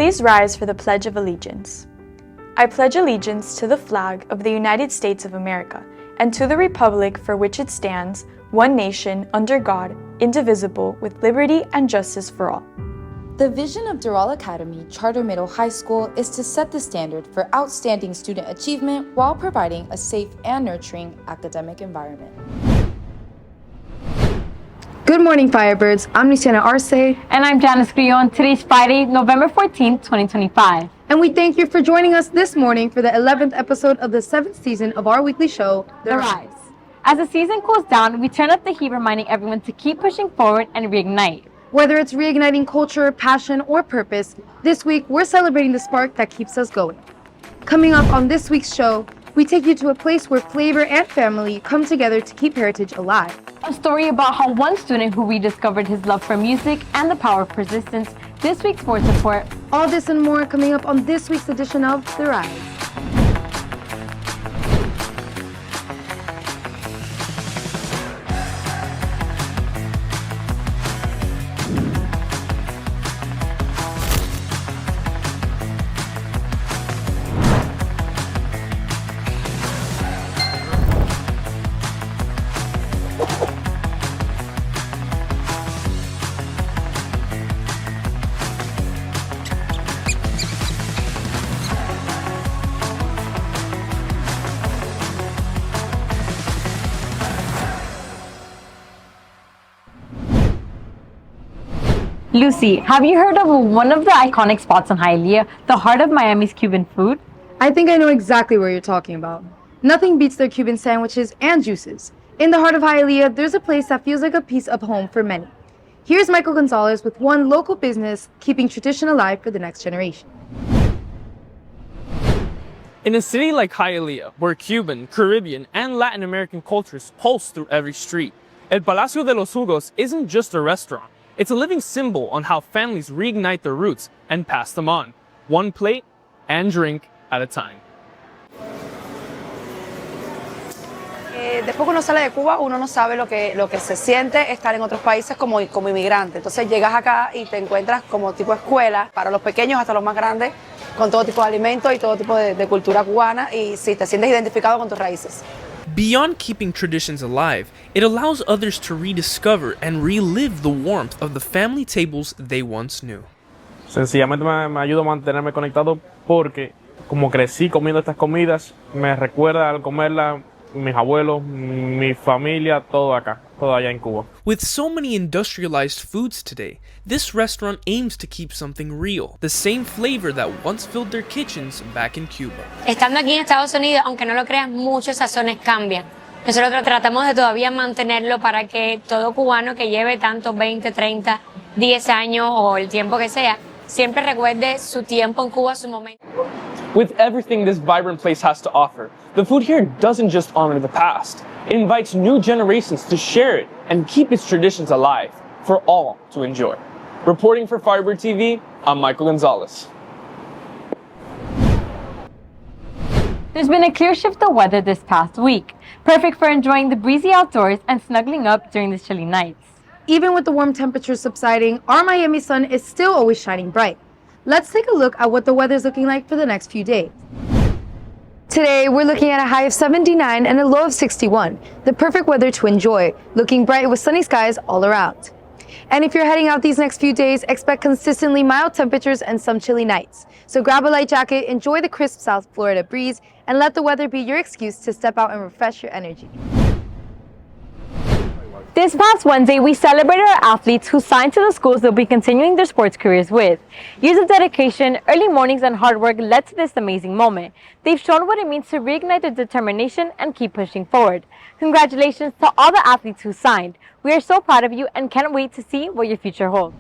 Please rise for the Pledge of Allegiance. I pledge allegiance to the flag of the United States of America and to the republic for which it stands, one nation, under God, indivisible, with liberty and justice for all. The vision of Doral Academy Charter Middle High School is to set the standard for outstanding student achievement while providing a safe and nurturing academic environment. Good morning, Firebirds. I'm Luciana Arce. And I'm Janice Grion. Today's Friday, November 14th, 2025. And we thank you for joining us this morning for the 11th episode of the 7th season of our weekly show, The Rise. As the season cools down, we turn up the heat, reminding everyone to keep pushing forward and reignite. Whether it's reigniting culture, passion, or purpose, this week we're celebrating the spark that keeps us going. Coming up on this week's show, we take you to a place where flavor and family come together to keep heritage alive. A story about how one student who rediscovered his love for music and the power of persistence. This week's sports report. All this and more coming up on this week's edition of The Rise. Lucy, have you heard of one of the iconic spots in Hialeah, the heart of Miami's Cuban food? I think I know exactly where you're talking about. Nothing beats their Cuban sandwiches and juices. In the heart of Hialeah, there's a place that feels like a piece of home for many. Here's Michael Gonzalez with one local business keeping tradition alive for the next generation. In a city like Hialeah, where Cuban, Caribbean, and Latin American cultures pulse through every street, El Palacio de los Jugos isn't just a restaurant. It's a living symbol on how families reignite their roots and pass them on, one plate and drink at a time. Después que uno sale de Cuba, uno no sabe lo que se siente estar en otros países como inmigrante. Entonces llegas acá y te encuentras como tipo escuela, para los pequeños hasta los más grandes, con todo tipo de alimentos y todo tipo de cultura cubana, y sí, te sientes identificado con tus raíces. Beyond keeping traditions alive, it allows others to rediscover and relive the warmth of the family tables they once knew. Sencillamente me ayuda a mantenerme conectado porque como crecí comiendo estas comidas, me recuerda al comerlas mis abuelos, mi familia, todo acá, todo allá en Cuba. With so many industrialized foods today, this restaurant aims to keep something real, the same flavor that once filled their kitchens back in Cuba. Estando aquí en Estados Unidos, aunque no lo creas, muchos sazones cambian. Nosotros tratamos de todavía mantenerlo para que todo cubano que lleve tantos 20, 30, 10 años o el tiempo que sea, siempre recuerde su tiempo en Cuba, su momento. With everything this vibrant place has to offer, the food here doesn't just honor the past. It invites new generations to share it and keep its traditions alive for all to enjoy. Reporting for Firebird TV, I'm Michael Gonzalez. There's been a clear shift of weather this past week, perfect for enjoying the breezy outdoors and snuggling up during the chilly nights. Even with the warm temperatures subsiding, our Miami sun is still always shining bright. Let's take a look at what the weather's looking like for the next few days. Today, we're looking at a high of 79 and a low of 61. The perfect weather to enjoy, looking bright with sunny skies all around. And if you're heading out these next few days, expect consistently mild temperatures and some chilly nights. So grab a light jacket, enjoy the crisp South Florida breeze, and let the weather be your excuse to step out and refresh your energy. This past Wednesday, we celebrated our athletes who signed to the schools they'll be continuing their sports careers with. Years of dedication, early mornings, and hard work led to this amazing moment. They've shown what it means to reignite their determination and keep pushing forward. Congratulations to all the athletes who signed. We are so proud of you and can't wait to see what your future holds.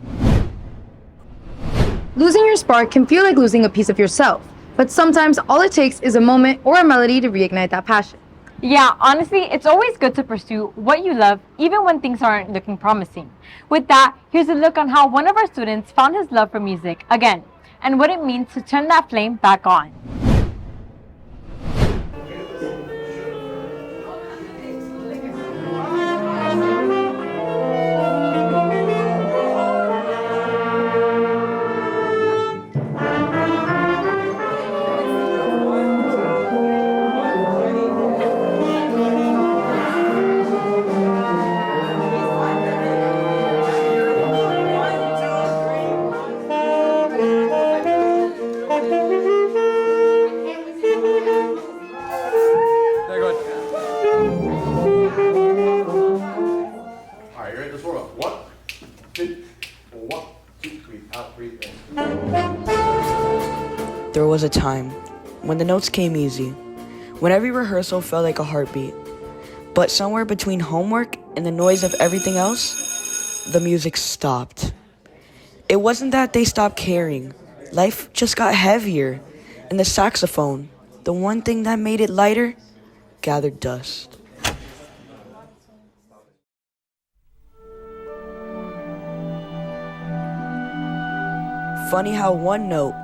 Losing your spark can feel like losing a piece of yourself, but sometimes all it takes is a moment or a melody to reignite that passion. Yeah, honestly, it's always good to pursue what you love, even when things aren't looking promising. With that, here's a look on how one of our students found his love for music again, and what it means to turn that flame back on. was a time when the notes came easy, when every rehearsal felt like a heartbeat. But somewhere between homework and the noise of everything else, the music stopped. It wasn't that they stopped caring. Life just got heavier, and the saxophone, the one thing that made it lighter, gathered dust. Funny how one note,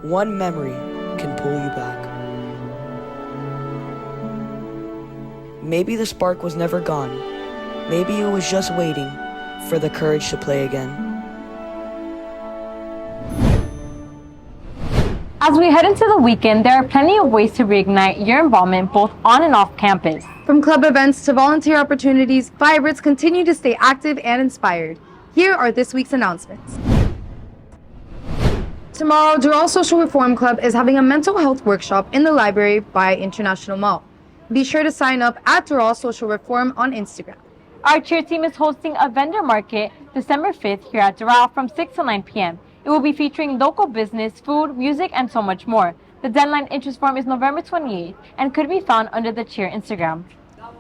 one memory can pull you back. Maybe the spark was never gone. Maybe it was just waiting for the courage to play again. As we head into the weekend, there are plenty of ways to reignite your involvement both on and off campus. From club events to volunteer opportunities, Firebirds continue to stay active and inspired. Here are this week's announcements. Tomorrow, Doral Social Reform Club is having a mental health workshop in the library by International Mall. Be sure to sign up at Doral Social Reform on Instagram. Our cheer team is hosting a vendor market December 5th here at Doral from 6 to 9 p.m. It will be featuring local business, food, music, and so much more. The deadline interest form is November 28th and could be found under the cheer Instagram.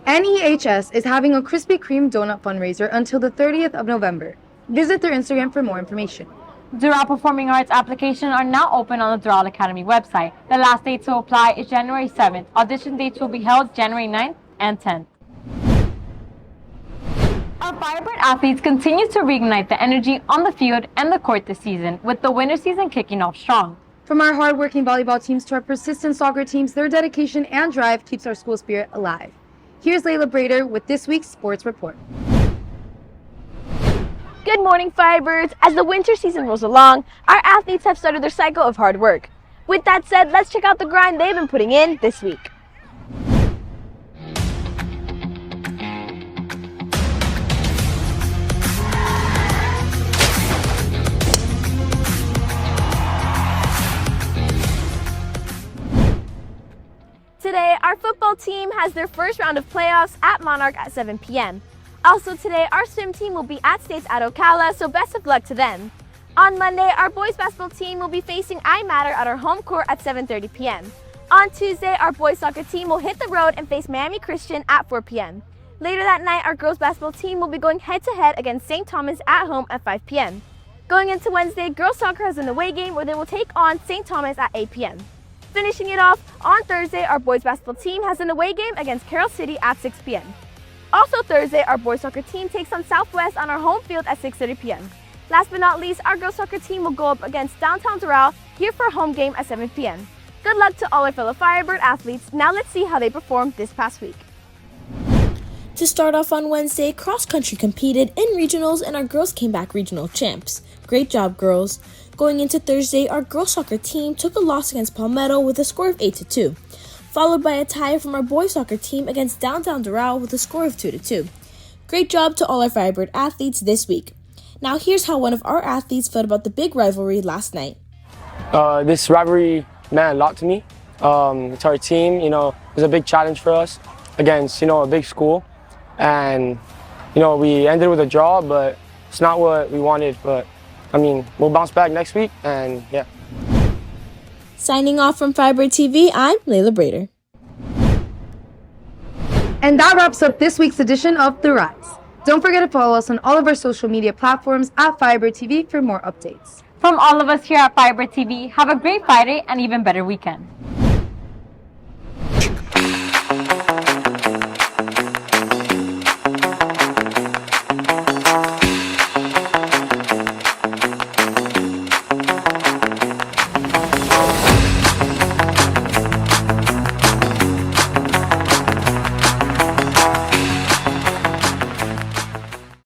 NEHS is having a Krispy Kreme donut fundraiser until the 30th of November. Visit their Instagram for more information. Doral Performing Arts applications are now open on the Doral Academy website. The last date to apply is January 7th. Audition dates will be held January 9th and 10th. Our Firebird athletes continue to reignite the energy on the field and the court this season, with the winter season kicking off strong. From our hardworking volleyball teams to our persistent soccer teams, their dedication and drive keeps our school spirit alive. Here's Layla Brader with this week's sports report. Good morning, Firebirds. As the winter season rolls along, our athletes have started their cycle of hard work. With that said, let's check out the grind they've been putting in this week. Today, our football team has their first round of playoffs at Monarch at 7 p.m. Also today, our swim team will be at States at Ocala, so best of luck to them. On Monday, our boys basketball team will be facing iMatter at our home court at 7:30 p.m. On Tuesday, our boys soccer team will hit the road and face Miami Christian at 4 p.m. Later that night, our girls basketball team will be going head-to-head against St. Thomas at home at 5 p.m. Going into Wednesday, girls soccer has an away game where they will take on St. Thomas at 8 p.m. Finishing it off, on Thursday, our boys basketball team has an away game against Carroll City at 6 p.m. Also Thursday, our boys soccer team takes on Southwest on our home field at 6:30 p.m. Last but not least, our girls soccer team will go up against Downtown Doral here for a home game at 7 p.m. Good luck to all our fellow Firebird athletes. Now let's see how they performed this past week. To start off on Wednesday, cross country competed in regionals and our girls came back regional champs. Great job, girls. Going into Thursday, our girls soccer team took a loss against Palmetto with a score of 8-2. Followed by a tie from our boys soccer team against Downtown Doral with a score of 2-2. Great job to all our Firebird athletes this week. Now here's how one of our athletes felt about the big rivalry last night. This rivalry meant a lot to me. It's our team, it was a big challenge for us against, a big school. And, we ended with a draw, but it's not what we wanted. But, we'll bounce back next week and yeah. Signing off from Firebird TV, I'm Layla Brader. And that wraps up this week's edition of The Rise. Don't forget to follow us on all of our social media platforms at Firebird TV for more updates. From all of us here at Firebird TV, have a great Friday and even better weekend.